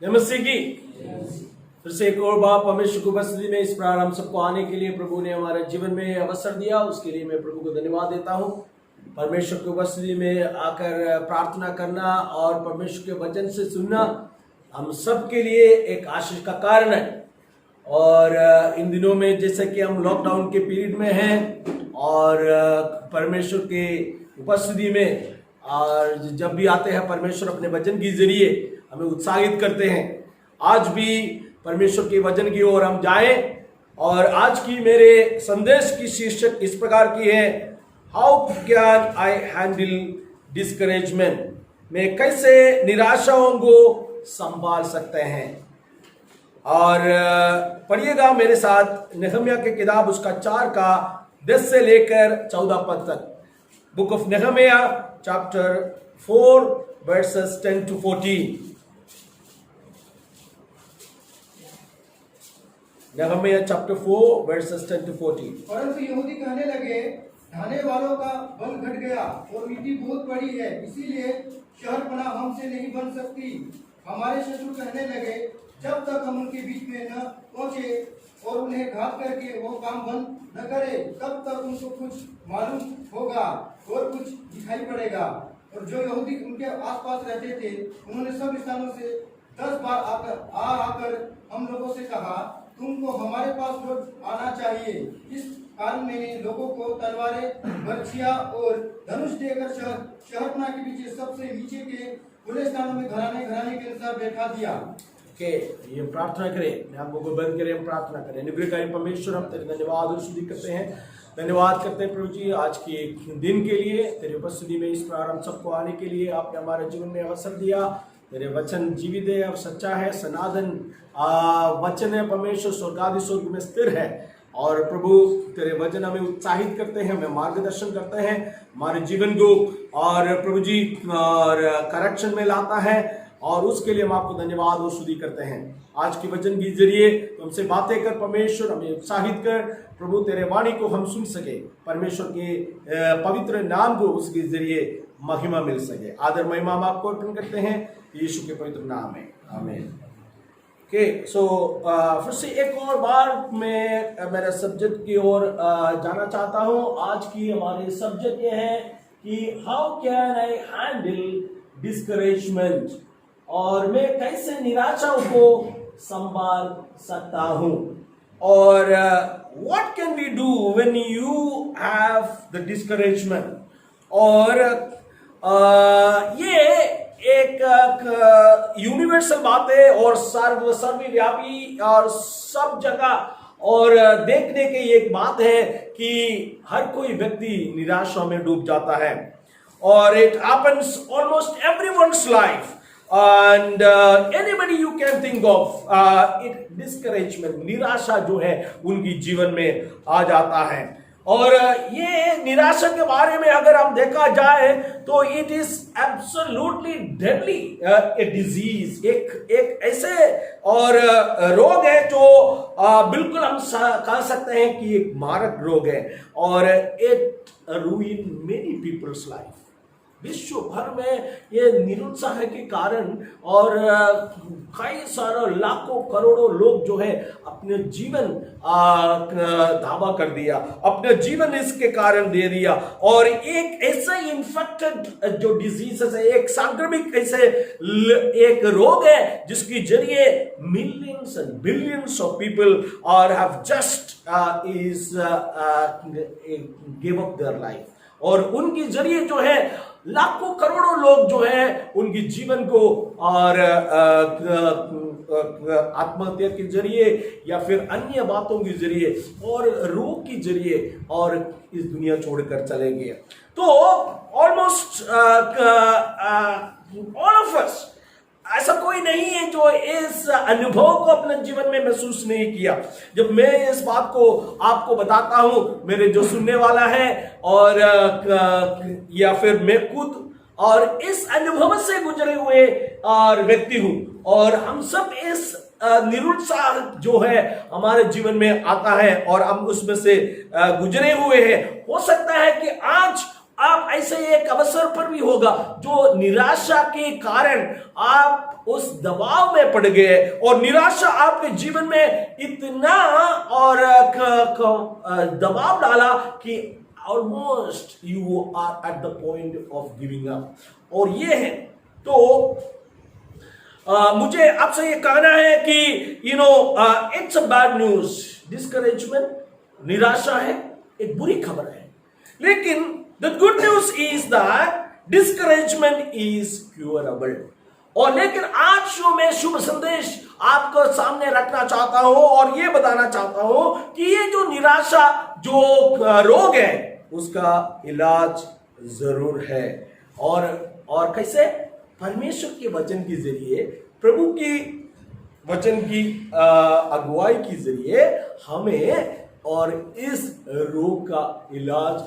नमस्ते की फिर से एक और बार परमेश्वर की उपस्थिति में इस प्रकार हम सबको आने के लिए प्रभु ने हमारे जीवन में अवसर दिया, उसके लिए मैं प्रभु को धन्यवाद देता हूँ। परमेश्वर की उपस्थिति में आकर प्रार्थना करना और परमेश्वर के वचन से सुनना हम सब के लिए एक आशीष का कारण है। और इन दिनों में जैसे कि हम लॉकडाउन के पीरियड में हैं और परमेश्वर के उपस्थिति में और जब भी आते हैं परमेश्वर अपने वचन के जरिए हमें उत्साहित करते हैं। आज भी परमेश्वर के वचन की ओर हम जाएं और आज की मेरे संदेश की शीर्षक इस प्रकार की है, how can I handle discouragement. मैं कैसे निराशाओं को संभाल सकते हैं। और पढ़िएगा मेरे साथ नहम्याह की किताब उसका 4 का 10 से लेकर 14 पद तक। Book of Nehemiah chapter 4 verses 10 to 14। Nehemiah chapter 4 verses 10 to 14। परंतु यहूदी कहने लगे, ढाने वालों का बल घट गया और मिट्टी बहुत बड़ी है, इसीलिए शहरपनाह हमसे नहीं बन सकती। हमारे शत्रु कहने लगे, जब तक हम उनके बीच में न पहुंचे और उन्हें घात करके वो काम बंद न करे, तब तक उनको कुछ मालूम होगा और कुछ दिखाई पड़ेगा। और जो यहूदी उनके आसपास रहते थे, उन्होंने सब स्थानों से 10 बार आकर हम लोगों से कहा, तुमको हमारे पास रोज आना चाहिए। इस कारण मैंने लोगों को तलवारें, बर्छियां और धनुष देकर शहरपनाह के पीछे सबसे नीचे के खुले स्थानों में घराने के अनुसार बैठा दिया। ये प्रार्थना करें, आंखों को बंद करें, हम प्रार्थना करें। अनुग्रहकारी परमेश्वर, हम तेरे धन्यवाद और स्तुति करते हैं। धन्यवाद करते हैं प्रभु जी आज के दिन के लिए, तेरे उपस्थिति में इस प्रकार हम सबको आने के लिए आपने हमारे जीवन में अवसर दिया। तेरे वचन जीवित है और सच्चा है, सनातन वचन है परमेश्वर, स्वर्गादि स्वर्ग में स्थिर है। और प्रभु तेरे वचन हमें उत्साहित करते हैं, हमें मार्गदर्शन करते हैं हमारे जीवन को, और प्रभु जी और करेक्शन में लाता है। और उसके लिए हम आपको धन्यवाद और स्तुति करते हैं। आज के वचन के जरिए तुमसे बातें कर परमेश्वर, हमें उत्साहित कर प्रभु, तेरे वाणी को हम सुन सके, परमेश्वर के पवित्र नाम को उसके जरिए महिमा मिल सके। आदर महिमा हम आपको अर्पण करते हैं यीशु के पवित्र नाम में, आमीन। सो फिर से एक और बार मैं मेरे सब्जेक्ट की ओर जाना चाहता हूँ। आज की हमारे सब्जेक्ट ये है कि how can I handle discouragement, और मैं कैसे निराशाओं को संभाल सकता हूँ। और what can we do when you have the discouragement. और ये एक यूनिवर्सल बात है और सर्वव्यापी और सब जगह और देखने की एक बात है कि हर कोई व्यक्ति निराशा में डूब जाता है। और it happens almost everyone's life and anybody you can think of, it discouragement, निराशा जो है उनकी जीवन में आ जाता है। और ये निराशा के बारे में अगर हम देखा जाए तो it is absolutely deadly a disease, एक ऐसे और रोग है जो बिल्कुल हम कह सकते हैं कि एक मारक रोग है। और it ruin many people's life। विश्व भर में ये निरुत्साह के कारण और कई सारे लाखों करोड़ों लोग जो है अपने जीवन धावा कर दिया, अपने जीवन इसके कारण दे दिया। और एक ऐसा इन्फेक्टेड जो डिजीज है, एक संक्रमिक ऐसे एक रोग है जिसकी जरिए millions and billions of people और have just give up their life. और उनके जरिए जो है लाखों करोड़ों लोग जो है उनके जीवन को और आत्महत्या के जरिए या फिर अन्य बातों के जरिए और रोग के जरिए और इस दुनिया छोड़कर चले गए। तो ऑलमोस्ट ऑल ऑफ अस, ऐसा कोई नहीं है जो इस अनुभव को अपने जीवन में महसूस नहीं किया। जब मैं इस बात को आपको बताता हूं, मेरे जो सुनने वाला है और या फिर मैं खुद और इस अनुभव से गुजरे हुए और व्यक्ति हूं, और हम सब इस निरुत्साह जो है हमारे जीवन में आता है और हम उसमें से गुजरे हुए हैं। हो सकता है कि आज आप ऐसे एक अवसर पर भी होगा जो निराशा के कारण आप उस दबाव में पड़ गए और निराशा आपके जीवन में इतना और दबाव डाला कि almost you are at the point of giving up. और ये है तो मुझे आपसे ये कहना है कि it's a bad news. Discouragement, निराशा है, एक बुरी खबर है, लेकिन the good news is that discouragement is curable. और लेकिन आज जो मैं शुभ संदेश आपको सामने रखना चाहता हूं और ये बताना चाहता हूं कि ये जो निराशा जो रोग है उसका इलाज जरूर है। और कैसे? परमेश्वर के वचन के जरिए, प्रभु की वचन की अगुवाई के जरिए हमें और इस रोग का इलाज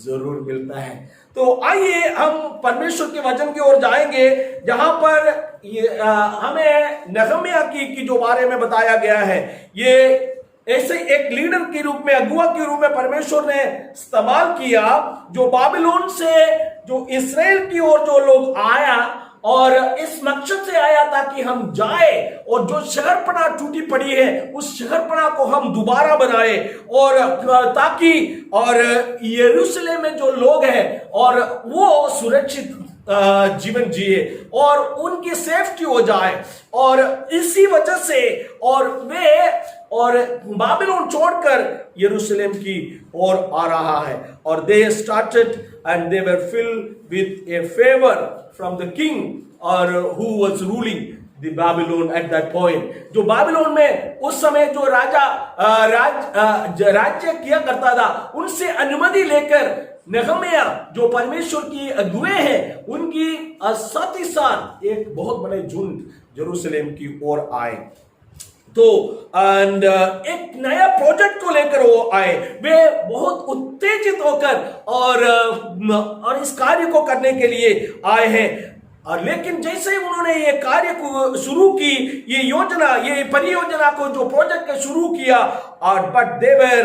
जरूर मिलता है। तो आइए हम परमेश्वर के वचन की ओर जाएंगे जहां पर हमें नहम्याह की जो बारे में बताया गया है। ये ऐसे एक लीडर के रूप में, अगुआ के रूप में परमेश्वर ने इस्तेमाल किया जो बाबिलोन से जो इस्राएल की ओर जो लोग आया और इस मकसद से आया था कि हम जाए और जो शहरपनाह टूटी पड़ी है उस शहरपनाह को हम दोबारा बनाए और ताकि और यरूशलेम में जो लोग हैं और वो सुरक्षित जीवन जिए और उनकी सेफ्टी हो जाए। और इसी वजह से और वे और बाबिलोन छोड़कर यरूशलेम की ओर आ रहा है। और they started and they were filled with a favour from the king और who was ruling the Babylon at that point. जो बाबिलोन में उस समय जो राज्य किया करता था उनसे अनुमति लेकर नहम्याह जो परमेश्वर की अगुए हैं उनकी साथ ही साथ एक बहुत बड़े झुंड यरूशलेम की ओर आए। तो एक नया प्रोजेक्ट को लेकर वो आए। वे बहुत उत्तेजित होकर और इस कार्य को करने के लिए आए हैं। और लेकिन जैसे ही उन्होंने ये कार्य को शुरू की, ये परियोजना को जो प्रोजेक्ट को शुरू किया, और but they were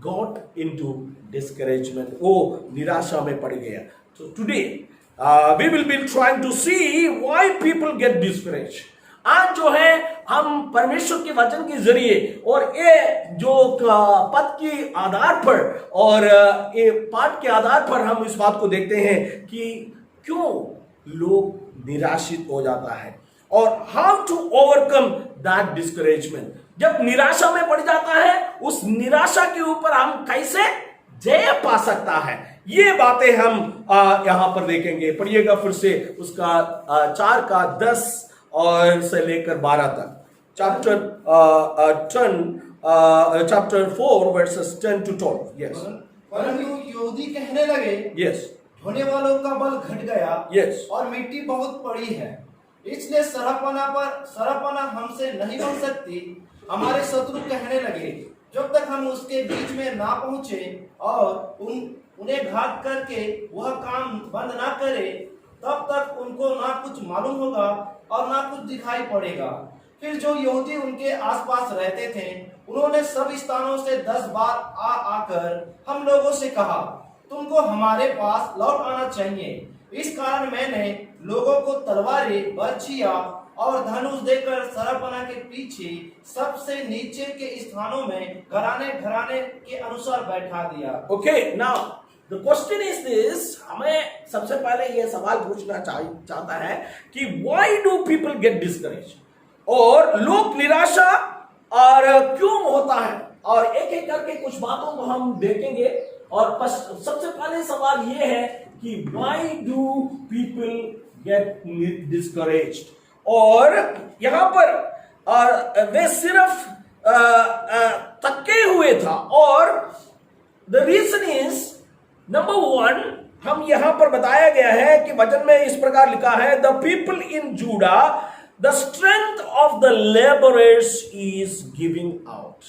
got into discouragement, वो निराशा में पड़ गया। तो today we will be trying to see why people get discourage. आज जो है हम परमेश्वर के वचन के जरिए और ये जो पद के आधार पर और ये पाठ के आधार पर हम इस बात को देखते हैं कि क्यों लोग निराशित हो जाता है और how to overcome that discouragement. जब निराशा में पड़ जाता है उस निराशा के ऊपर हम कैसे जय पा सकता है, ये बातें हम यहां पर देखेंगे। पढ़िएगा फिर से उसका 4 का 10 और से लेकर 12 तक। Chapter 4 verses 10 to 12। यस। परंतु यहूदी कहने लगे, यस, ढोने वालों का बल घट गया, यस, और मिट्टी बहुत पड़ी है, इसलिए सरपना हमसे नहीं बन सकती। हमारे शत्रु कहने लगे, जब तक हम उसके बीच में ना पहुंचे और उन्हें घात करके वह काम बंद ना करे, तब तक उनको ना कुछ मालूम होगा और ना कुछ दिखाई पड़ेगा। फिर जो यहूदी उनके आसपास रहते थे उन्होंने सब स्थानों से 10 बार आकर हम लोगों से कहा, तुमको हमारे पास लौट आना चाहिए। इस कारण मैंने लोगों को तलवारें, बर्छियां और धनुष देकर सरपना के पीछे सबसे नीचे के स्थानों में घराने के अनुसार बैठा दिया। Okay, now the question is this. हमें सबसे पहले यह सवाल पूछना चाहता है कि why do people get discourage, और लोग निराशा और क्यों होता है, और एक एक करके कुछ बातों को हम देखेंगे। और सबसे पहले सवाल यह है कि why do people get discouraged. और यहां पर वे सिर्फ तक्के हुए था, और द रीजन इज नंबर 1, हम यहां पर बताया गया है कि वचन में इस प्रकार लिखा है, the people in Judah the strength of the labourers is giving out.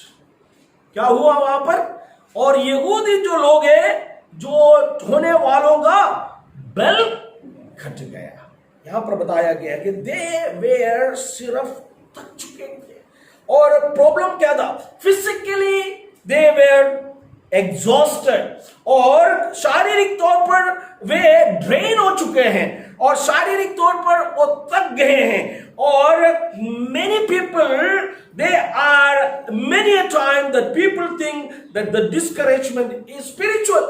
क्या हुआ वहां पर? और यहूदी जो लोग हैं, जो ढोने वालों का बल घट गया। यहां पर बताया गया कि दे वेर सिर्फ थक चुके थे। और प्रॉब्लम क्या था? फिजिकली दे वेर एग्जॉस्टेड, और शारीरिक तौर पर वे ड्रेन हो चुके हैं, और शारीरिक तौर पर वो थक गए हैं। और many people, they are many a time that people think that the discouragement is spiritual.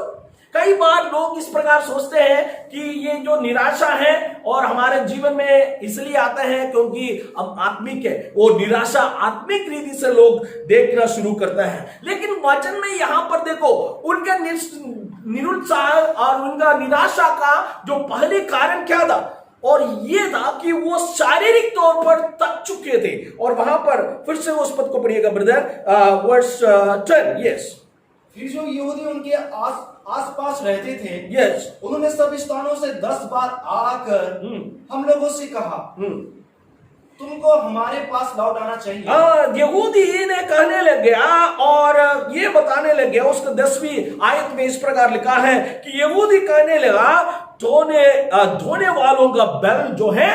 कई बार लोग इस प्रकार सोचते हैं कि ये जो निराशा है और हमारे जीवन में इसलिए आता है क्योंकि अब आत्मिक है, वो निराशा आत्मिक रीति से लोग देखना शुरू करते हैं। लेकिन वचन में यहां पर देखो, उनका निरुत्साह और उनका निराशा का जो पहले कारण क्या था, और ये था कि वो शारीरिक तौर पर थक चुके थे। और वहां पर फिर से उस पद को पढ़िएगा ब्रदर, वर्स 10। यस, फिर जो यहूदी उनके आस-पास रहते थे, यस, उन्होंने सब स्थानों से 10 बार आकर हम लोगों से कहा, तुमको हमारे पास लौट आना चाहिए। यहूदी ने कहने लग गया और ये बताने लग गया, उसका 10वीं आयत में इस प्रकार लिखा है कि यहूदी कहने लगा, धोने वालों का बैल जो है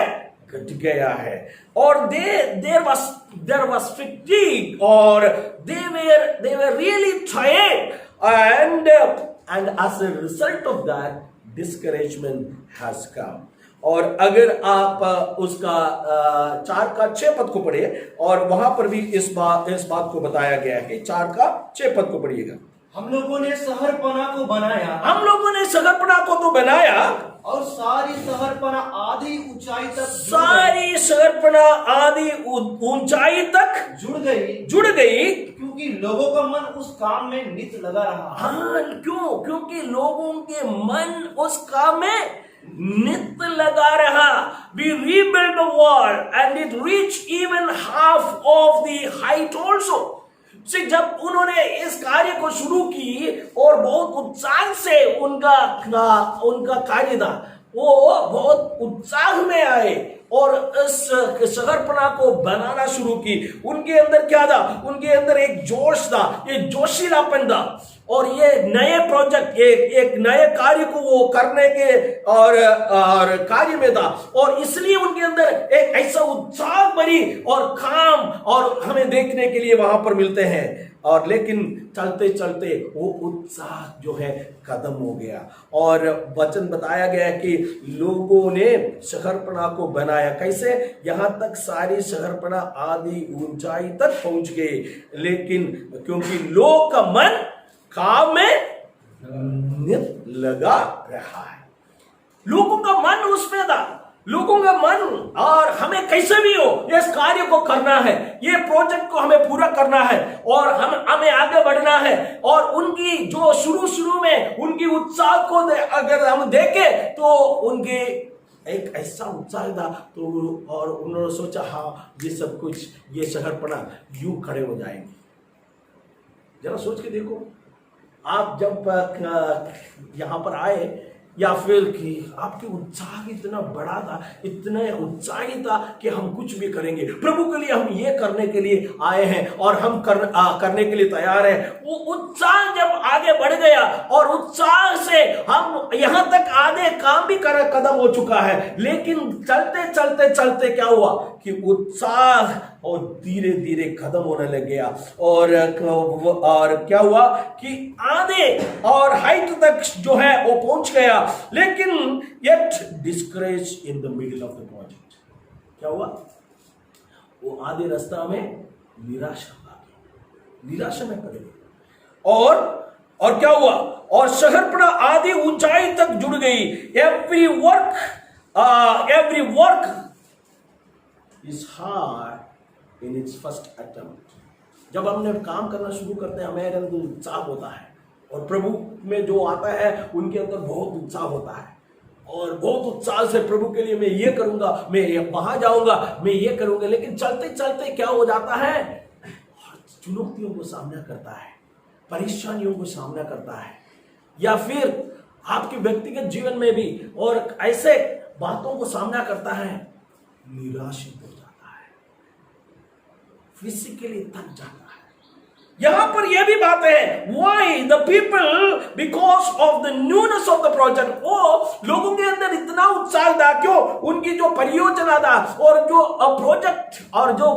घट गया है, और देर was fatigue, और they were really tired, and as a result of that discouragement has come. और अगर आप उसका 4-6 पद को पढ़िए, और वहां पर भी इस बात को बताया गया है कि 4-6 पद को पढ़िएगा। हम लोगों ने शहरपना को बनाया, हम लोगों ने शहरपना को तो बनाया, और सारी शहरपना आधी ऊंचाई तक सारी शहरपना आधी ऊंचाई तक जुड़ गई, क्योंकि लोगों का मन उस काम में नित लगा रहा। हाँ, क्योंकि लोगों के मन उस काम में नित लगा रहा। We rebuilt the wall and it reached even half of the height also. जब उन्होंने इस कार्य को शुरू की और बहुत उत्साह से उनका कार्य था, वो बहुत उत्साह में आए और इस शहरपना को बनाना शुरू की। उनके अंदर क्या था? उनके अंदर एक जोश था, ये जोशीलापन था, और ये नए प्रोजेक्ट, एक नए कार्य को वो करने के और कार्य में था, और इसलिए उनके अंदर एक ऐसा उत्साह भरी और काम और हमें देखने के लिए वहां पर मिलते हैं। और लेकिन चलते चलते वो उत्साह जो है खत्म हो गया, और वचन बताया गया कि लोगों ने शहरपना को बनाया। कैसे? यहां तक सारी शहरपना आधी ऊंचाई तक पहुंच गई, लेकिन क्योंकि लोग का मन काम में नित लगा रहा है, लोगों का मन उसमें था, लोगों का मन, और हमें कैसे भी हो इस कार्य को करना है, ये प्रोजेक्ट को हमें पूरा करना है, और हमें आगे बढ़ना है। और उनकी जो शुरू में उनकी उत्साह को अगर हम देखें तो उनके एक ऐसा उत्साह था, तो और उन्होंने सोचा हाँ ये सब कुछ, ये शहरपना यूं खड़े हो जाएंगे। जरा सोच के देखो, आप जब यहाँ पर आए, या फिर कि आपके उत्साह इतना बड़ा था, इतना उत्साही था कि हम कुछ भी करेंगे प्रभु के लिए, हम ये करने के लिए आए हैं और हम करने के लिए तैयार हैं। वो उत्साह जब आगे बढ़ गया और उत्साह से हम यहां तक आधे काम भी कदम हो चुका है, लेकिन चलते क्या हुआ कि उत्साह और धीरे धीरे खत्म होने लग गया, और क्या हुआ कि आधे और हाइट तक जो है वो पहुंच गया, लेकिन yet discouraged in the middle of the project। क्या हुआ? वो आधे रास्ता में निराशा में पड़ गए, और क्या हुआ? और शहरपना आधी ऊंचाई तक जुड़ गई। every work is hard in its first attempt। जब हमने काम करना शुरू करते हैं, हमारे अंदर उत्साह होता है, और प्रभु में जो आता है उनके अंदर बहुत उत्साह होता है, और बहुत उत्साह से प्रभु के लिए मैं ये करूंगा, मैं वहां जाऊंगा, मैं ये करूंगा। लेकिन चलते क्या हो जाता है? चुनौतियों को सामना करता है, परेशानियों को सामना करता है, या फिर आपके व्यक्तिगत जीवन में भी और ऐसे बातों को सामना करता है, निराशित हो जाता है, फिजिकली थक जाता है, यहां पर यह भी बात है, why the people because of the newness of the project, वो लोगों के अंदर इतना उत्साह था, क्यों? उनकी जो परियोजना था और जो प्रोजेक्ट और जो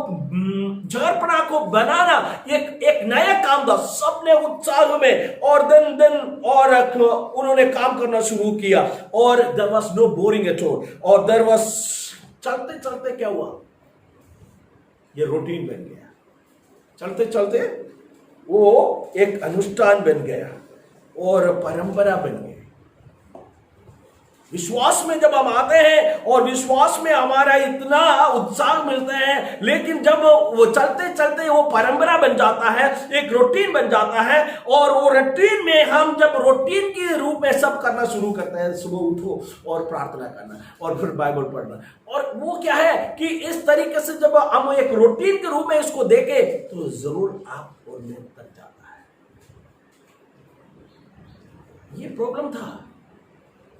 जगरपना को बनाना एक नया काम था, सबने उत्साह में और दिन और उन्होंने काम करना शुरू किया, और there was no boring at all, और देयर वाज, चलते चलते क्या हुआ, ये रूटीन बन गया, चलते चलते वो एक अनुष्ठान बन गया और परंपरा बन गई। विश्वास में जब हम आते हैं और विश्वास में हमारा इतना उत्साह मिलता है, लेकिन जब वो चलते चलते वो परंपरा बन जाता है, एक रूटीन बन जाता है, और वो रूटीन में हम जब रूटीन के रूप में सब करना शुरू करते हैं, सुबह उठो और प्रार्थना करना और फिर बाइबल पढ़ना, और वो क्या है कि इस तरीके से जब हम एक रूटीन के रूप में इसको देखें तो जरूर आप और मैं तक जाता है। ये प्रॉब्लम था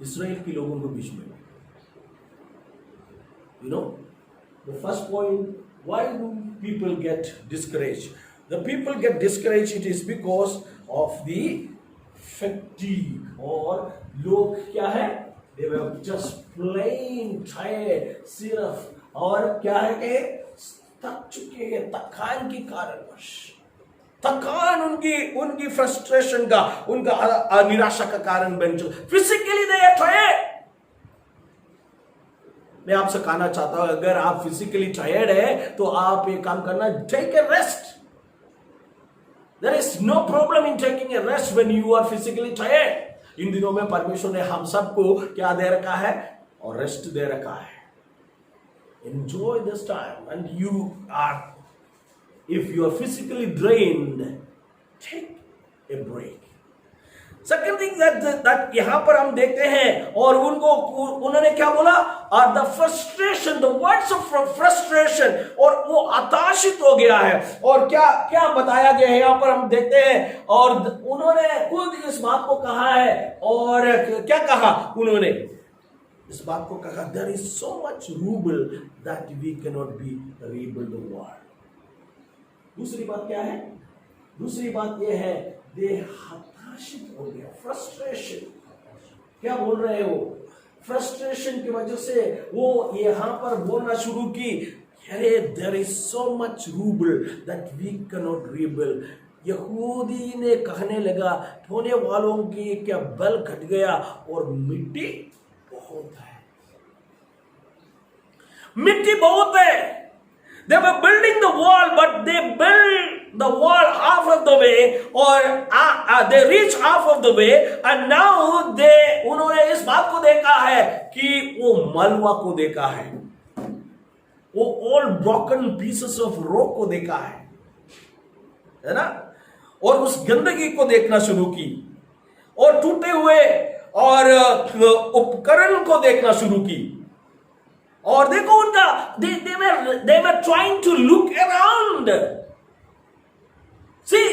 इस्राएल के लोगों के बीच में। You know, the first point, why do people get discouraged? The people get discouraged, it is because of the fatigue, और लोग क्या है, they were just plain tired, सिर्फ, और क्या है कि थक चुके हैं, थकान के कारणवश, थकान उनकी फ्रस्ट्रेशन का, उनका निराशा का कारण बन चुका। Physically they are tired. मैं आपसे कहना चाहता हूं, अगर आप फिजिकली टायर्ड है तो आप ये काम करना, take a rest. There is no problem in taking a rest when you are physically tired. इन दिनों में परमेश्वर ने हम सबको क्या दे रखा है, और रेस्ट दे रखा है। Enjoy this time and you are, if you are physically drained, take a break. Second thing that यहां पर हम देखते हैं, और उन्होंने क्या बोला, the frustration, the words of frustration, और वो हताशित हो गया है, और क्या बताया गया है यहां पर हम देखते हैं, और उन्होंने खुद इस बात को कहा है, और क्या कहा उन्होंने, इस बात को कहा, there is so much rubble that we cannot be rebuild the world. दूसरी बात क्या है, दूसरी बात यह है, दे हताशित हो गया, फ्रस्ट्रेशन। क्या बोल रहे हो, फ्रस्ट्रेशन की वजह से वो यहां पर बोलना शुरू की, अरे there is so much rubble that we can not rebuild. यहूदी ने कहने लगा, होने वालों की क्या बल घट गया और मिट्टी बहुत है, मिट्टी बहुत है। They were building the wall, but they built the wall half of the way, or they reached half of the way, and now उन्होंने इस बात को देखा है कि वो मलबा को देखा है, वो all broken pieces of rock को देखा है ना, और उस गंदगी को देखना शुरू की, और टूटे हुए और उपकरण को देखना शुरू की। और देखो उनका, they were trying to look around. See,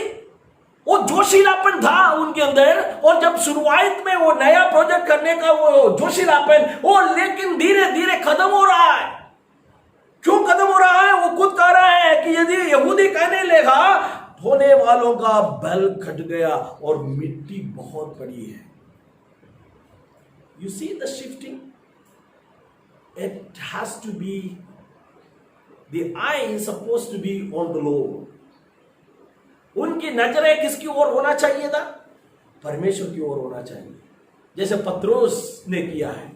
वो जोशीलापन था उनके अंदर, और जब शुरुआत में वो नया प्रोजेक्ट करने का वो जोशीलापन, वो लेकिन धीरे धीरे खत्म हो रहा है। क्यों खत्म हो रहा है? वो खुद कह रहा है कि यदि यहूदी कहने लगा, होने वालों का बल घट गया और मिट्टी बहुत बड़ी है। You see the shifting? It has to be, the eye is supposed to be on the Lord. उनकी नजरें किसकी ओर होना चाहिए था? परमेश्वर की ओर होना चाहिए, जैसे पत्रोस ने किया है।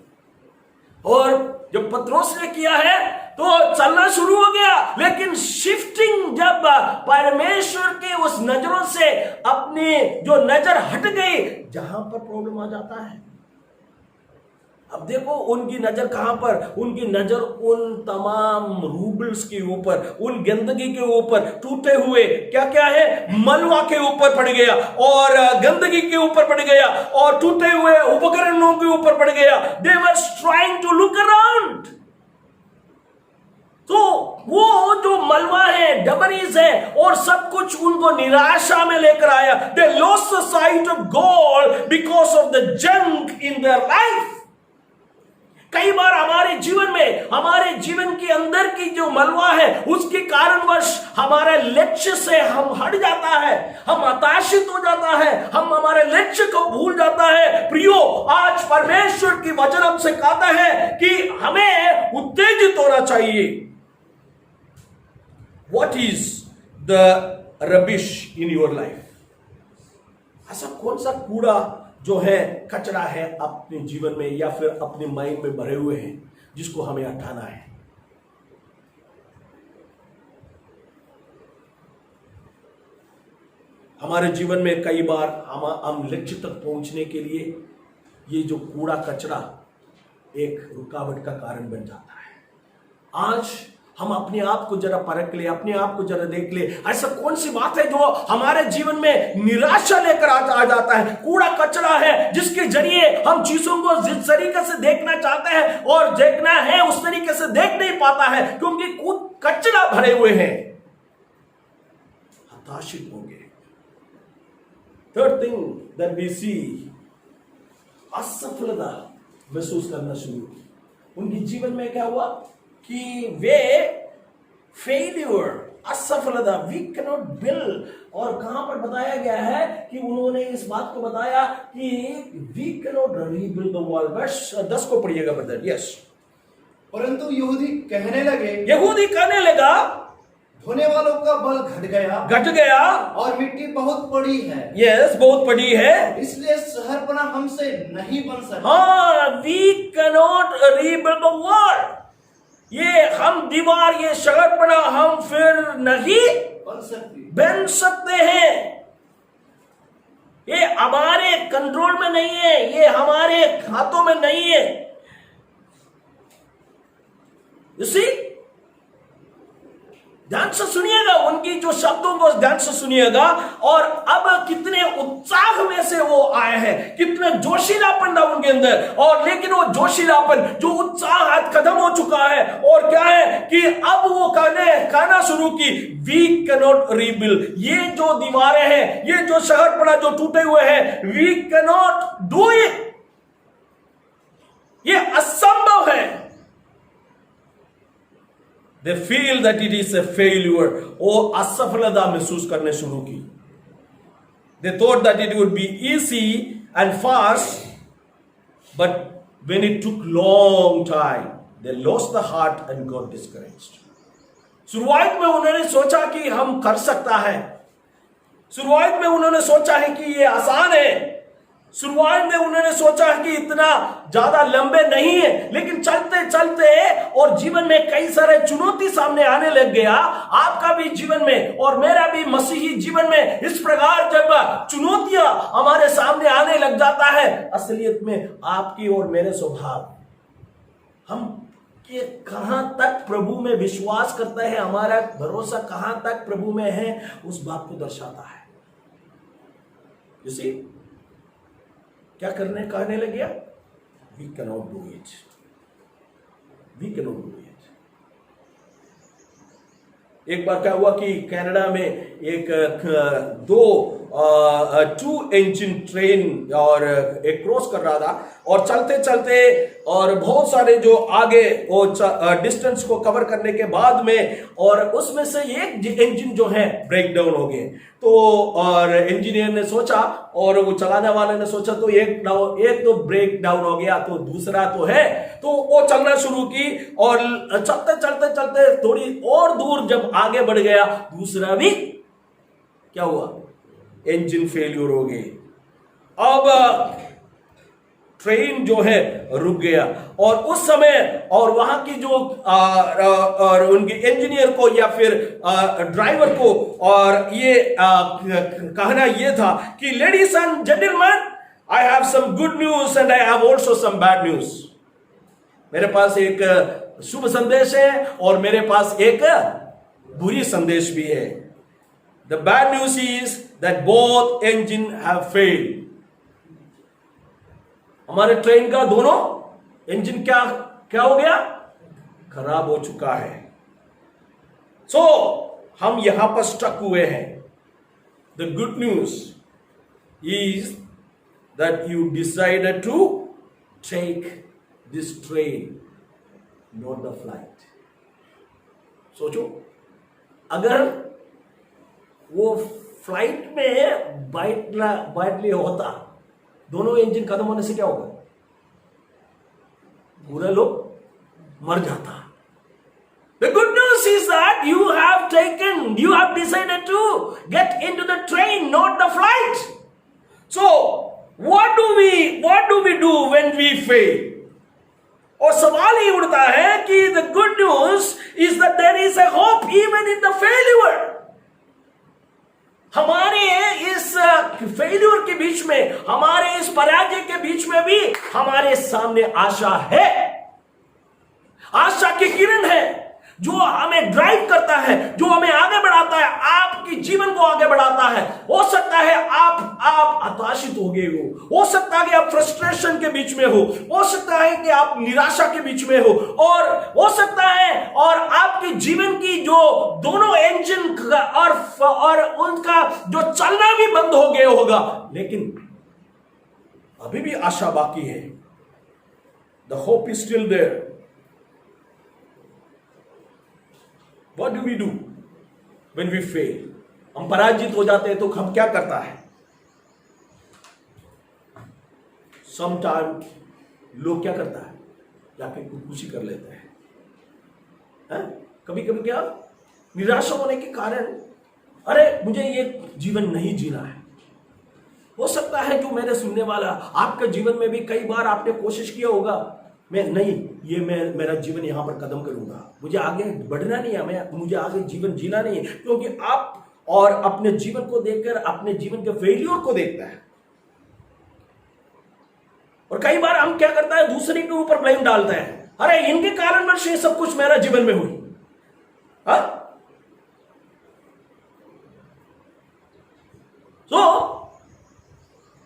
और जब पत्रोस ने किया है तो चलना शुरू हो गया, लेकिन शिफ्टिंग जब परमेश्वर के उस नजरों से अपनी जो नजर हट गई, जहां पर प्रॉब्लम आ जाता है। अब देखो उनकी नजर कहां पर, उनकी नजर उन तमाम रूबल्स के ऊपर, उन गंदगी के ऊपर, टूटे हुए क्या है, मलबा के ऊपर पड़ गया, और गंदगी के ऊपर पड़ गया, और टूटे हुए उपकरणों के ऊपर पड़ गया। They were trying to look around. तो वो जो मलबा है, डबरीज है, और सब कुछ उनको निराशा में लेकर आया। They lost the sight of God because of the junk in their life. कई बार हमारे जीवन में, हमारे जीवन के अंदर की जो मलबा है उसके कारणवश हमारे लक्ष्य से हम हट जाता है, हम हताशित हो जाता है, हम हमारे लक्ष्य को भूल जाता है। प्रियो, आज परमेश्वर की वचन हमसे कहता है कि हमें उत्तेजित होना चाहिए। What is the rubbish in your life? ऐसा कौन सा कूड़ा जो है, कचरा है अपने जीवन में या फिर अपने माइंड में भरे हुए हैं, जिसको हमें हटाना है? हमारे जीवन में कई बार हम लक्ष्य तक पहुंचने के लिए ये जो कूड़ा कचरा एक रुकावट का कारण बन जाता है। आज हम अपने आप को जरा परख ले, अपने आप को जरा देख ले, ऐसा कौन सी बात है जो हमारे जीवन में निराशा लेकर आ जाता है? कूड़ा कचरा है जिसके जरिए हम चीजों को जिस तरीके से देखना चाहते हैं और देखना है उस तरीके से देख नहीं पाता है, क्योंकि कचरा भरे हुए हैं, हताशित हो गए। थर्ड थिंग दैट वी सी, असफलता महसूस करना शुरू की। उनके जीवन में क्या हुआ कि वे फेल्यूर, असफलता, वी कैनॉट बिल्ड। और कहां पर बताया गया है कि उन्होंने इस बात को बताया कि we cannot rebuild the wall. वर्ष 10 को पढ़िएगा ब्रदर। यस। परंतु यहूदी कहने लगा ढोने वालों का बल घट गया और मिट्टी बहुत पड़ी है। यस, बहुत पड़ी है, इसलिए शहरपना हमसे नहीं बन सकता। हाँ, we cannot rebuild the wall. ये हम दीवार, ये शहरपना हम फिर नहीं बन सकते हैं। ये हमारे कंट्रोल में नहीं है, ये हमारे हाथों में नहीं है। इसी ध्यान से सुनिएगा, उनकी जो शब्दों को ध्यान से सुनिएगा। और अब कितने उत्साह में से वो आए हैं, कितने जोशीलापन था उनके अंदर। और लेकिन वो जोशीलापन, जो उत्साह आज खत्म हो चुका है। और क्या है कि अब वो कहना शुरू की, वी कैनॉट रीबिल्ड। ये जो दीवारें हैं, ये जो शहरपना जो टूटे हुए हैं, वी कैनॉट डू इट, ये असंभव है। They feel that it is a failure. वो असफलता महसूस करने शुरू की। They thought that it would be easy and fast, but when it took long time, they lost the heart and got discouraged. शुरुआत में उन्होंने सोचा कि हम कर सकता है, शुरुआत में उन्होंने सोचा है कि ये आसान है, शुरुआत में उन्होंने सोचा है कि इतना ज्यादा लंबे नहीं है। लेकिन चलते चलते और जीवन में कई सारे चुनौती सामने आने लग गया। आपका भी जीवन में और मेरा भी मसीही जीवन में इस प्रकार जब चुनौतियां हमारे सामने आने लग जाता है, असलियत में आपकी और मेरे स्वभाव, हम कि कहां तक प्रभु में विश्वास करते हैं, हमारा भरोसा कहां तक प्रभु में है, उस बात को दर्शाता है। इसी क्या कहने लग गया? We cannot do it, we cannot do it. एक बार क्या हुआ कि कनाडा में एक 2 इंजन ट्रेन और एक क्रॉस कर रहा था, और चलते चलते और बहुत सारे जो आगे वो डिस्टेंस को कवर करने के बाद में, और उसमें से एक इंजन जो है ब्रेक डाउन हो गए। तो और इंजीनियर ने सोचा और वो चलाने वाले ने सोचा, तो एक तो ब्रेक डाउन हो गया, तो दूसरा तो है, तो वो चलना शुरू की। और चलते चलते चलते थोड़ी और दूर जब आगे बढ़ गया, दूसरा भी क्या हुआ? इंजन फेल्यूर हो गई। अब ट्रेन जो है रुक गया। और उस समय और वहां की जो और उनके इंजीनियर को या फिर ड्राइवर को और ये कहना ये था कि ladies and gentleman, I have some good news and I have also some bad news. मेरे पास एक शुभ संदेश है और मेरे पास एक बुरी संदेश भी है। The bad news is that both engine have failed. हमारे ट्रेन का दोनों इंजन क्या हो गया? खराब हो चुका है। सो हम यहां पर स्टक हुए हैं। The good news is that you decided to take this train, not the flight. सोचो, अगर वो फ्लाइट में बैठ लिए होता, दोनों इंजन खत्म होने से क्या होगा? पूरा लोग मर जाता। The good news is that you have decided to get into the train, not the flight. So, what do we do when we fail? और सवाल ये उठता है कि the good news is that there is a hope even in the failure. हमारे इस failure के बीच में, हमारे इस पराजय के बीच में भी हमारे सामने आशा है। आशा की किरण है जो हमें ड्राइव करता है, जो हमें आगे बढ़ाता है, आपके जीवन को आगे बढ़ाता है। हो सकता है आप हताशित हो गए हो सकता है कि आप फ्रस्ट्रेशन के बीच में हो सकता है कि आप निराशा के बीच में और हो सकता है और आपके जीवन की जो दोनों इंजन और उनका जो चलना भी बंद हो गया होगा, लेकिन अभी भी आशा बाकी है। The hope is still there. What do we do when we fail? हम पराजित हो जाते हैं तो हम क्या करता है? Sometimes लोग क्या करता है? जाके खुदकुशी कर लेते हैं। कभी कभी क्या निराशा होने के कारण, अरे मुझे ये जीवन नहीं जीना है। हो सकता है जो मेरे सुनने वाला, आपके जीवन में भी कई बार आपने कोशिश किया होगा, मैं मेरा जीवन यहां पर खत्म करूंगा, मुझे आगे बढ़ना नहीं है, मुझे आगे जीवन जीना नहीं है, क्योंकि आप और अपने जीवन को देखकर अपने जीवन के फेलियर को देखता है। और कई बार हम क्या करता है, दूसरे के ऊपर ब्लेम डालता है, अरे इनके कारणवश ये सब कुछ मेरा जीवन में हुई।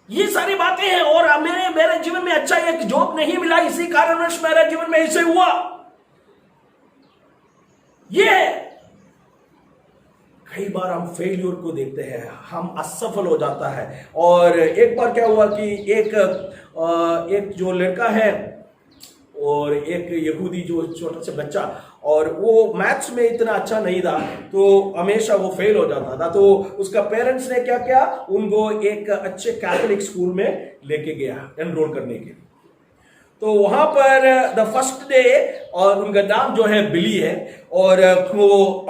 ये सारी बातें हैं और मेरे जीवन में अच्छा एक जॉब नहीं मिला, इसी कारणवश मेरे जीवन में ऐसे हुआ। ये कई बार हम फेलियर को देखते हैं, हम असफल हो जाता है। और एक बार क्या हुआ कि एक जो लड़का है और एक यहूदी जो छोटा सा बच्चा, और वो मैथ्स में इतना अच्छा नहीं था, तो हमेशा वो फेल हो जाता था। तो उसका पेरेंट्स ने क्या किया, उनको एक अच्छे कैथोलिक स्कूल में लेके गया एनरोल करने के लिए। तो वहां पर द फर्स्ट डे, और उनका नाम जो है बिली है, और वो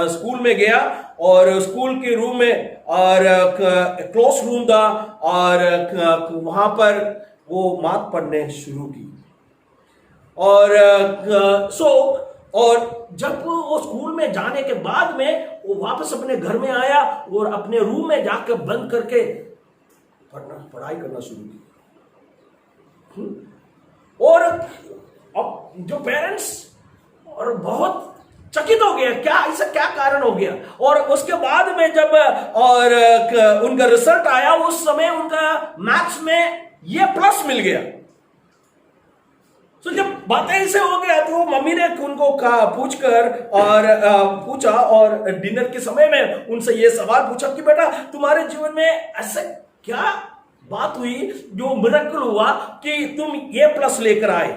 स्कूल में गया और स्कूल के रूम में और क्लास रूम था, और वहां पर वो मैथ पढ़ने शुरू की। और जब वो स्कूल में जाने के बाद में वो वापस अपने घर में आया और अपने रूम में जाकर बंद करके पढ़ाई करना शुरू की। और अब जो पेरेंट्स और बहुत चकित हो गया, क्या ऐसा क्या कारण हो गया। और उसके बाद में जब उनका रिजल्ट आया, उस समय उनका मैथ्स में ये प्लस मिल गया। तो जब बातें ऐसे हो गया तो मम्मी ने उनको पूछा और डिनर के समय में उनसे ये सवाल पूछा कि बेटा तुम्हारे जीवन में ऐसे क्या बात हुई जो मिरेकल हुआ कि तुम ये प्लस लेकर आए।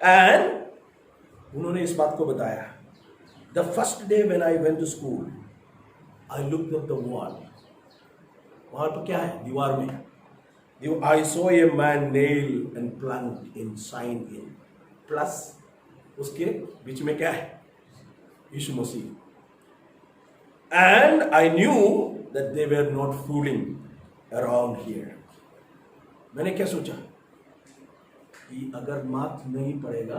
एंड उन्होंने इस बात को बताया, the first day when I went to school I looked at the wall. वहां पर क्या है, दीवार में I saw a man nail and plunged in sign in plus उसके बीच में क्या है, यीशु मसीह। And I knew that they were not fooling around here। मैंने क्या सोचा कि अगर मार्क्स नहीं पड़ेगा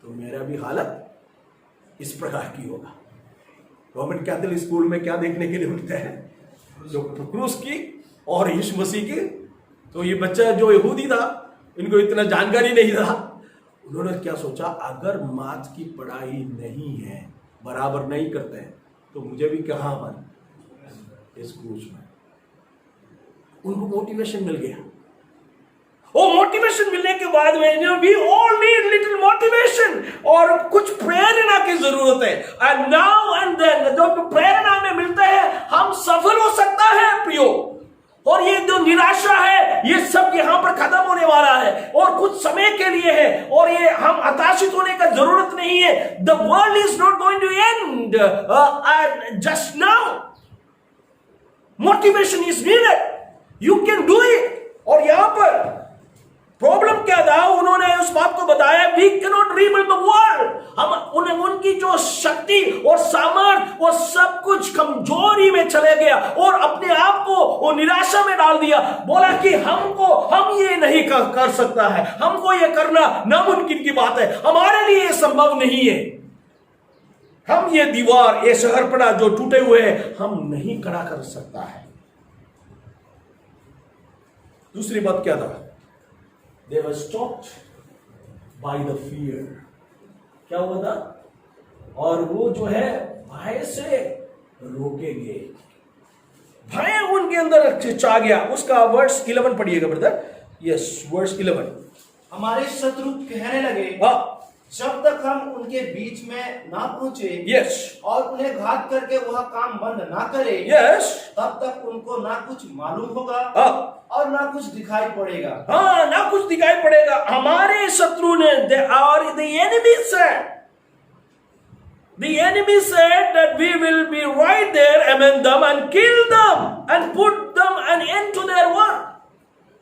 तो मेरा भी हालत इस प्रकार की होगा। गवर्नमेंट कैथोलिक स्कूल में क्या देखने के लिए मिलता है, जो क्रूस की और यीशु मसीह की। तो ये बच्चा जो यहूदी था, इनको इतना जानकारी नहीं था, उन्होंने क्या सोचा, अगर मैथ्स की पढ़ाई नहीं है, बराबर नहीं करते हैं, तो मुझे भी कहाँ पर इस क्रूस में। उनको मोटिवेशन मिल गया। वो मोटिवेशन मिलने के बाद में we all need little motivation, और कुछ प्रेरणा की जरूरत है। एंड नाउ एंड देन जो प्रेरणा में मिलता है, हम सफल हो सकता है प्रियो। और ये जो निराशा है ये सब यहां पर खत्म होने वाला है और कुछ समय के लिए है, और ये हम हताशित होने का जरूरत नहीं है. The world is not going to end just now. Motivation is needed. You can do it. और यहां पर प्रॉब्लम क्या था, उन्होंने उस बात को बताया, we can not rebuild the world. हम उनकी जो शक्ति और सामर्थ्य वो सब कुछ कमजोरी में चले गया और अपने आप को वो निराशा में डाल दिया. बोला कि हम ये नहीं कर सकता है, हमको ये करना नामुमकिन की बात है, हमारे लिए ये संभव नहीं है. हम ये दीवार, ये शहरपना जो टूटे हुए हैं, हम नहीं खड़ा कर सकता है. दूसरी बात क्या था, they were stopped by the fear. क्या हुआ था, और वो जो है भय से रोके गए. भय उनके अंदर छा गया. उसका वर्स 11 पढ़िएगा ब्रदर. Yes, verse 11. हमारे शत्रु कहने लगे, जब तक हम उनके बीच में ना पहुंचे, यस, और उन्हें घात करके वह काम बंद ना करे, यस, तब तक उनको ना कुछ मालूम होगा और ना कुछ दिखाई पड़ेगा. हाँ, ना कुछ दिखाई पड़ेगा. हमारे शत्रु ने, और the enemy said that we will be right there among them and kill them and put them an end to their work.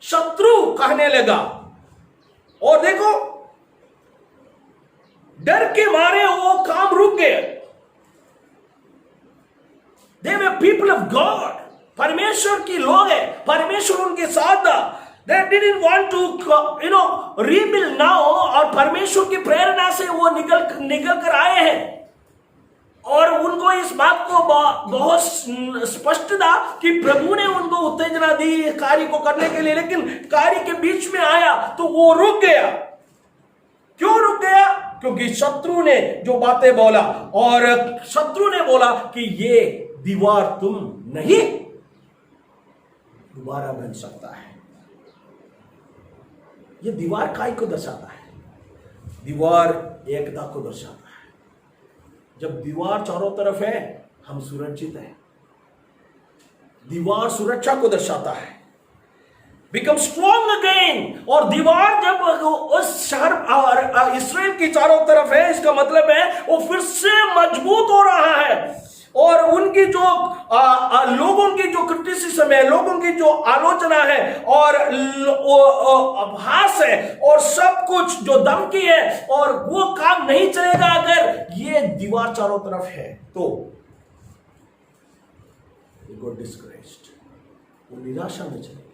शत्रु कहने लगा, और देखो डर के मारे वो काम रुक गए. They were people of God. परमेश्वर की लोग है, परमेश्वर उनके साथ था. They didn't want to rebuild now. और परमेश्वर की प्रेरणा से वो निकल कर आए हैं, और उनको इस बात को बहुत स्पष्ट था कि प्रभु ने उनको उत्तेजना दी कार्य को करने के लिए, लेकिन कार्य के बीच में आया तो वो रुक गया. क्यों रुक गया? क्योंकि शत्रु ने जो बातें बोला, और शत्रु ने बोला कि ये दीवार तुम नहीं दोबारा बन सकता है. ये दीवार काय को दर्शाता है? दीवार एकता को दर्शाता है. जब दीवार चारों तरफ है, हम सुरक्षित हैं. दीवार सुरक्षा को दर्शाता है. Become strong again. और दीवार जब उस शहर और इसराइल की चारों तरफ है, इसका मतलब है वो फिर से मजबूत हो रहा है. और उनकी जो लोगों की जो क्रिटिसिज्म है, लोगों की जो आलोचना है, और आभास है, और सब कुछ जो धमकी है, और वो काम नहीं चलेगा अगर ये दीवार चारों तरफ है. तो गॉट डिस्करेज्ड. वो निराशा में चले गए.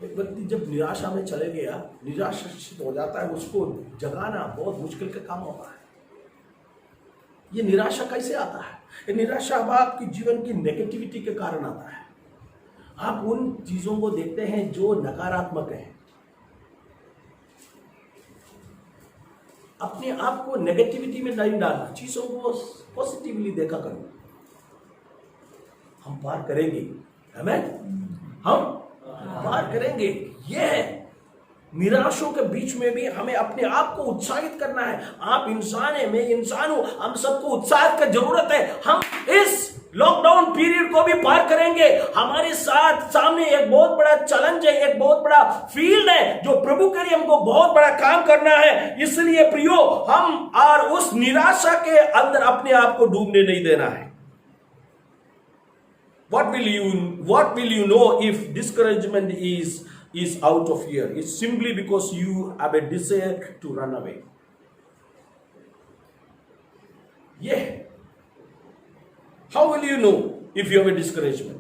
एक व्यक्ति जब निराशा में चले गया, निराशित हो जाता है, उसको जगाना बहुत मुश्किल का काम होता है. ये निराशा कैसे आता है? ये निराशा अब आपकी जीवन की नेगेटिविटी के कारण आता है. आप उन चीजों को देखते हैं जो नकारात्मक है. अपने आप को नेगेटिविटी में नहीं डालना, चीजों को पॉजिटिवली देखा करो. हम पार करेंगे. आमीन. हम पार करेंगे. ये है. निराशों के बीच में भी हमें अपने आप को उत्साहित करना है. आप इंसान है, मैं इंसान हूं, हम सबको उत्साह की जरूरत है. हम इस लॉकडाउन पीरियड को भी पार करेंगे. हमारे साथ सामने एक बहुत बड़ा चैलेंज है, एक बहुत बड़ा फील्ड है जो प्रभु के लिए हमको बहुत बड़ा काम करना है. इसलिए प्रियो, हम और उस निराशा के अंदर अपने आप को डूबने नहीं देना है. What will you know if discouragement is out of here? It's simply because you have a desire to run away. Yeah. How will you know if you have a discouragement?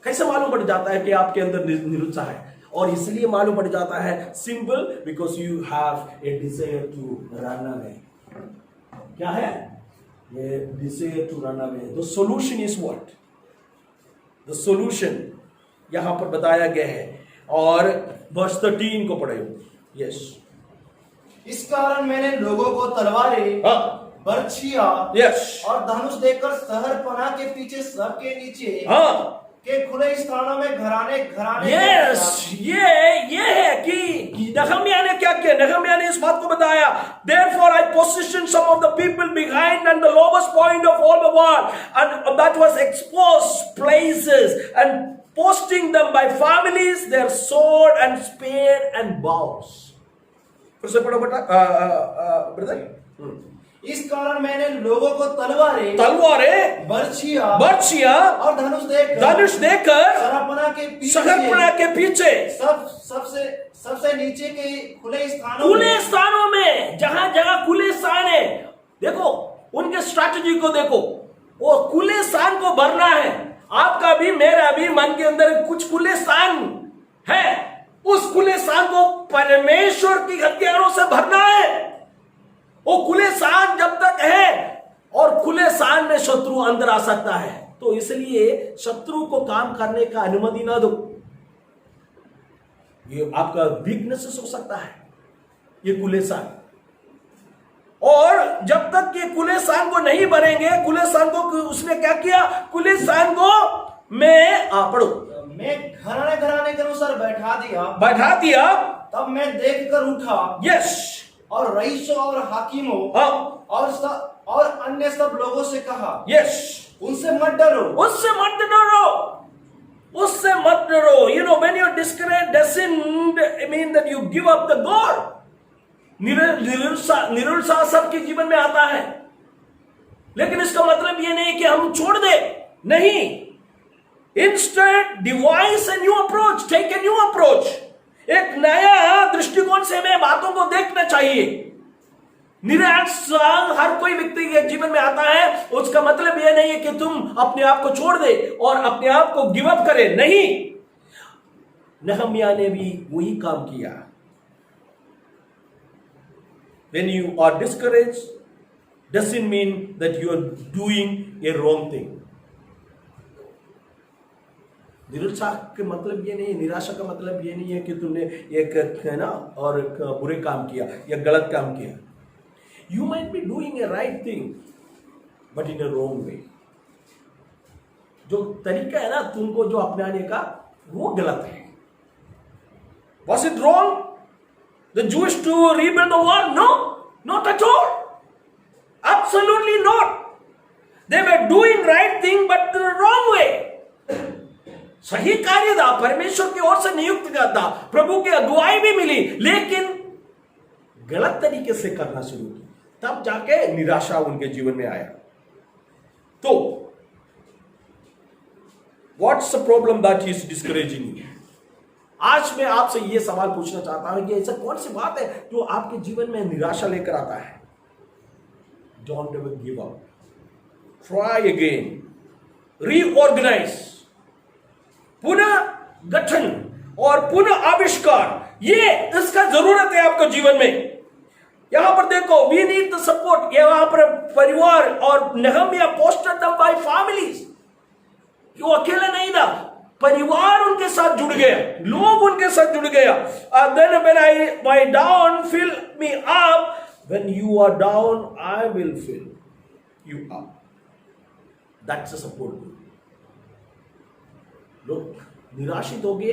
कैसे मालूम पड़ जाता है कि आपके अंदर निरुत्साह है? और इसलिए मालूम पड़ जाता है, simple, because you have a desire to run away. क्या है? ये desire to run away. The solution is what? The solution यहां पर बताया गया है. और वर्स 13 को पढ़े. यस. इस कारण मैंने लोगों को तलवारें, बर्छियां, यस, और धनुष देकर शहरपनाह के पीछे सबके नीचे के खुले स्थानों में घराने यस. ये है कि नहम्याह ने क्या किया? नहम्याह ने इस बात को बताया, therefore I positioned some of the people behind and the lowest point of all the wall, and that was exposed places, and posting them by families, their sword and spear and bows. फिर से पढ़ो बेटा brother. इस कारण मैंने लोगों को तलवारें, बर्छियां और धनुष देकर शहरपना के पीछे सबसे नीचे के खुले स्थानों में, जहां जगह खुले स्थान है, देखो उनके स्ट्रैटेजी को देखो, वो खुले स्थान को भरना है। आपका भी मेरा भी मन के अंदर कुछ खुले स्थान है, उस खुले स्थान को परमेश्वर की हथियारों से भरना है। वो खुले स्थान जब तक है, और खुले स्थान में शत्रु अंदर आ सकता है, तो इसलिए शत्रु को काम करने का अनुमति ना दो। ये आपका वीकनेसेस हो सकता है, ये खुले स्थान। और जब तक ये खुले स्थान को नहीं भरेंगे, खुले स्थान को उसने क्या किया, खुले स्थान को मैं पढ़ो, मैं घराने घराने के अनुसार बैठा दिया। तब मैं देखकर उठा, यस, और रईसों और हाकिमों और अन्य सब लोगों से कहा, यस, उनसे मत डरो, उससे मत डरो। You know, when you're discouraged, doesn't mean that you give up the God. निरुत्साह सबके जीवन में आता है, लेकिन इसका मतलब ये नहीं कि हम छोड़ दे, नहीं। Instead, devise a new approach, take a new approach. एक नया दृष्टिकोण से हमें बातों को देखना चाहिए। निराशा हर कोई व्यक्ति के जीवन में आता है, उसका मतलब यह नहीं है कि तुम अपने आप को छोड़ दे और अपने आप को गिव अप करे, नहीं। नहम्याह ने भी वही काम किया। When you are discouraged, doesn't mean that you are doing a wrong thing. निरुत्साह का मतलब ये नहीं, निराशा का मतलब ये नहीं है कि तुमने एक है ना और एक बुरे काम किया या गलत काम किया। You might be doing a right thing, but in a wrong way. जो तरीका है ना तुमको जो अपनाने का, वो गलत है। Was it wrong? The Jews to rebuild the wall? No, not at all. Absolutely not. They were doing right thing, but the wrong way. सही कार्य था, परमेश्वर की ओर से नियुक्त था, प्रभु की अगुवाई भी मिली, लेकिन गलत तरीके से करना शुरू किया, तब जाके निराशा उनके जीवन में आया। तो what's the problem that is discouraging you? आज मैं आपसे यह सवाल पूछना चाहता हूं कि ऐसा कौन सी बात है जो आपके जीवन में निराशा लेकर आता है? Don't ever give up, try again, reorganise, पुनः गठन और पुनः आविष्कार, ये इसका जरूरत है आपको जीवन में। यहां पर देखो, वी नीड द सपोर्ट। यहां पर परिवार, और नहम्याह पोस्टेड देम बाय फैमिलीज, वो अकेला नहीं था, परिवार उनके साथ जुड़ गया, लोग उनके साथ जुड़ गया। Then when my down fill me up, when you are down I will fill you up. That's a support group. लोग निराशित हो गए,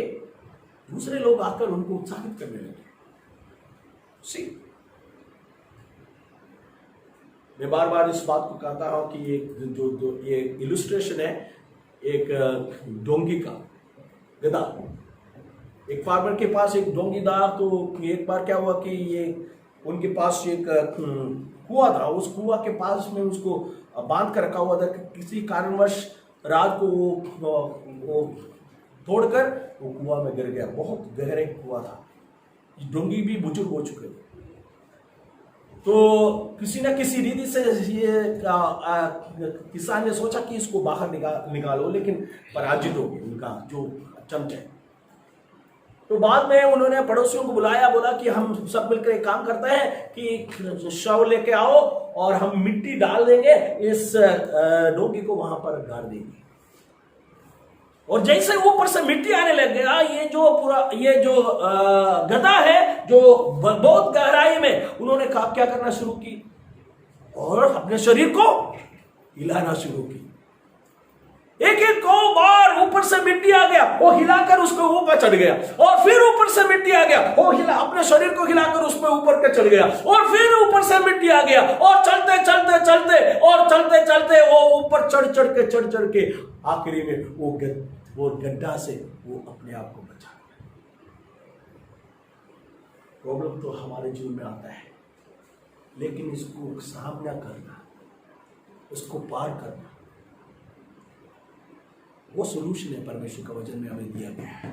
दूसरे लोग आकर उनको उत्साहित करने लगे। सी, मैं बार बार इस बात को कहता हूं कि ये इलस्ट्रेशन है एक डोंगी का, गधा। एक फार्मर के पास एक डोंगी था, तो एक बार क्या हुआ कि ये उनके पास एक कुआं था, उस कुआं के पास में उसको बांध कर रखा हुआ था। किसी कारणवश रात को वो तोड़कर वो कुआं में गिर गया। बहुत गहरे कुआं था, डोंगी भी बुजुर्ग हो चुके थे। तो किसी न किसी रीति से ये किसान ने सोचा कि इसको बाहर निकालो, लेकिन पराजित हो गए उनका जो चमचा। तो बाद में उन्होंने पड़ोसियों को बुलाया, बोला कि हम सब मिलकर एक काम करते हैं कि शव लेके आओ और हम मिट्टी डाल देंगे, इस डोंगी को वहां पर गाड़ देंगे। और जैसे ऊपर से मिट्टी आने लग गया, ये जो गधा है जो बहुत गहराई में, उन्होंने क्या करना शुरू की और अपने शरीर को हिलाना शुरू की। एक एक को बार ऊपर से मिट्टी आ गया, वो हिलाकर उसको ऊपर चढ़ गया, और फिर ऊपर से मिट्टी आ गया, वो हिला अपने शरीर को हिलाकर उस पे ऊपर के चढ़ गया, और फिर ऊपर से मिट्टी आ गया, और चलते चलते चलते और चलते चलते वो ऊपर चढ़ चढ़ के आखिरी में वो गड्ढा से वो अपने आप को बचा गया। प्रॉब्लम तो हमारे जीवन में आता है, लेकिन इसको सामना करना, उसको पार करना, वो सोल्यूशन है परमेश्वर का वचन में हमें दिया गया है।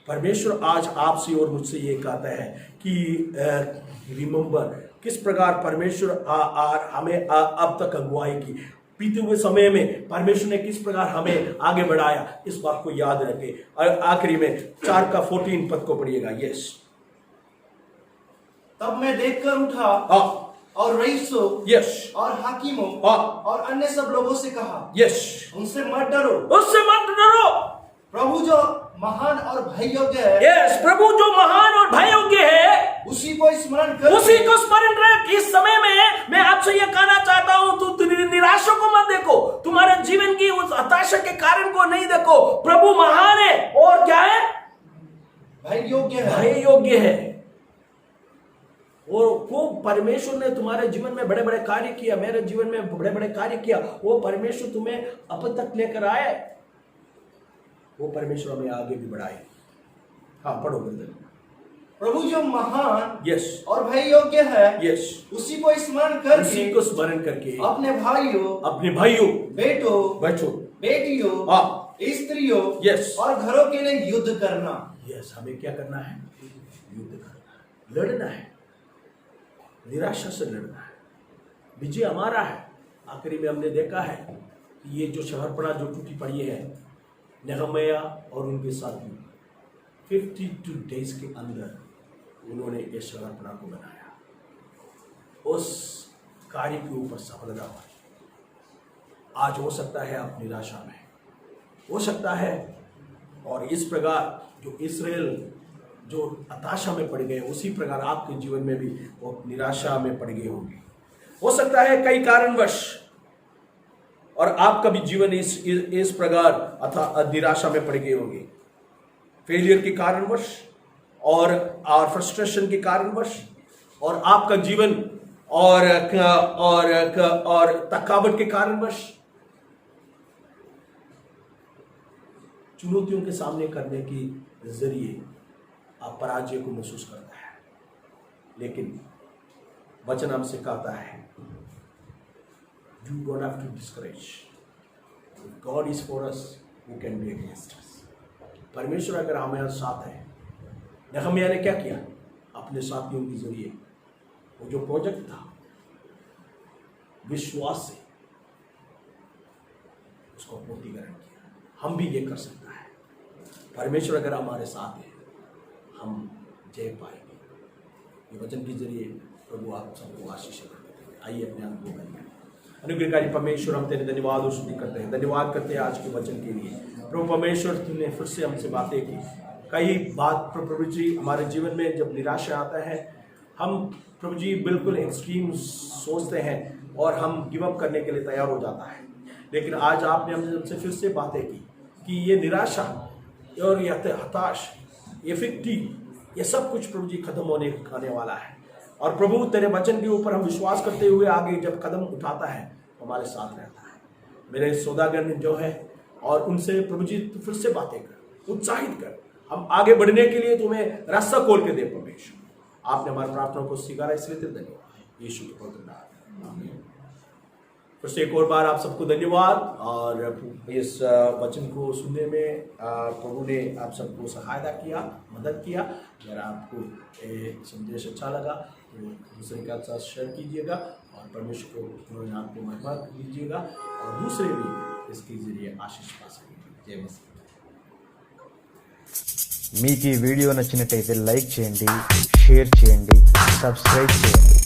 परमेश्वर आज आपसे और मुझसे ये कहता है कि रिमेंबर किस प्रकार परमेश्वर हमें अब तक अगुवाई की, बीते हुए समय में परमेश्वर ने किस प्रकार हमें आगे बढ़ाया, इस बात को याद रखें। आखिरी में 4:14 पद को पढ़िएगा। यस, तब मैं देखकर उठा और रईसों, यस, और हाकिमों और अन्य सब लोगों से कहा, यस, उनसे मत डरो, उससे मत डरो। प्रभु जो महान और भय योग्य है, यस, प्रभु जो महान और भय योग्य है, उसी को स्मरण कर, उसी को स्मरण रख। इस समय में मैं आपसे यह कहना चाहता हूं, तू निराशा को मत देखो, तुम्हारे जीवन की उस हताशा के कारण को नहीं देखो। प्रभु महान है और क्या है, भय योग्य है, भय योग्य है। और वो परमेश्वर ने तुम्हारे जीवन में बड़े बड़े कार्य किया, मेरे जीवन में बड़े बड़े कार्य किया। वो परमेश्वर तुम्हें अब तक लेकर आए, वो परमेश्वर हमें आगे भी बढ़ाए। हाँ, पढ़ो ब्रदर। प्रभु जो महान, यस, और भय योग्य है, यस, उसी को स्मरण करके, उसी को स्मरण करके अपने भाइयों, बेटों, बेटियों, हाँ, स्त्रियों, यस, और घरों के लिए युद्ध करना। यस, हमें क्या करना है, युद्ध करना, लड़ना है, निराशा से लड़ना है, विजय हमारा है। आखिरी में हमने देखा है कि ये जो शहरपनाह जो टूटी पड़ी है, नेहम्याह और उनके साथी 52 डेज के अंदर उन्होंने ये शहरपनाह को बनाया। उस कार्य के ऊपर सफलता हुई। आज हो सकता है आप निराशा में, हो सकता है, और इस प्रकार जो इस्राएल जो हताशा में पड़ गए, उसी प्रकार आपके जीवन में भी वो निराशा में पड़ गए होंगे। हो सकता है कई कारणवश, और आपका भी जीवन इस प्रकार निराशा में पड़ गए होंगे, फेलियर के कारणवश और फ्रस्ट्रेशन के कारणवश, और आपका जीवन और थकावट के कारणवश, चुनौतियों के सामने करने के जरिए आप पराजय को महसूस करता है। लेकिन वचन हमसे कहता है, you don't have to discourage. If God is for us, who can be against us? परमेश्वर अगर हमारे साथ है, नेहम्याह ने क्या किया, अपने साथियों के जरिए वो जो प्रोजेक्ट था, विश्वास से उसको पूर्तिकरण किया। हम भी ये कर सकता है। परमेश्वर अगर हमारे साथ है, हम जय पाएंगे। ये वचन के जरिए प्रभु आप सबको आशीष करते हैं। आइए अपने आप को करें। अनुग्रहकारी परमेश्वर, हम तेरे धन्यवाद और स्तुति करते हैं, धन्यवाद करते हैं आज के वचन के लिए। प्रभु परमेश्वर, तुमने फिर से हमसे बातें की। कई बात प्रभु जी हमारे जीवन में जब निराशा आता है, हम प्रभु जी बिल्कुल एक्सट्रीम सोचते हैं और हम गिव अप करने के लिए तैयार हो जाता है। लेकिन आज आपने हमसे फिर से बातें की कि ये निराशा और यह हताश, ये फिक्टी, ये सब कुछ प्रभु जी खत्म होने वाला है। और प्रभु तेरे वचन के ऊपर हम विश्वास करते हुए आगे जब कदम उठाता है, हमारे साथ रहता है। मेरे सौदागर जो है, और उनसे प्रभु जी तो फिर से बातें कर, उत्साहित कर, हम आगे बढ़ने के लिए तुम्हें रास्ता खोल के दे। परमेश्वर, आपने हमारी प्रार्थना को स्वीकारा, इसलिए तेरे धन्यवाद। यीशु के पवित्र नाम, आमीन। फिर से एक और बार आप सबको धन्यवाद। और इस वचन को सुनने में प्रभु ने आप सबको सहायता किया, मदद किया। अगर आपको ये संदेश अच्छा लगा तो दूसरे के साथ शेयर कीजिएगा, और परमेश्वर को आपको महिमा दीजिएगा, और दूसरे भी इसके जरिए आशीष पा सकेंगे। जय मसीह। మీకు ఈ వీడియో నచ్చినట్టయితే లైక్ చేయండి, షేర్ చేయండి, సబ్స్క్రైబ్ చేయండి.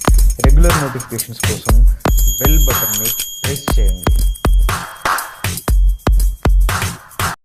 రెగ్యులర్ నోటిఫికేషన్స్ కోసం బెల్ బటన్ని ప్రెస్ చేయండి.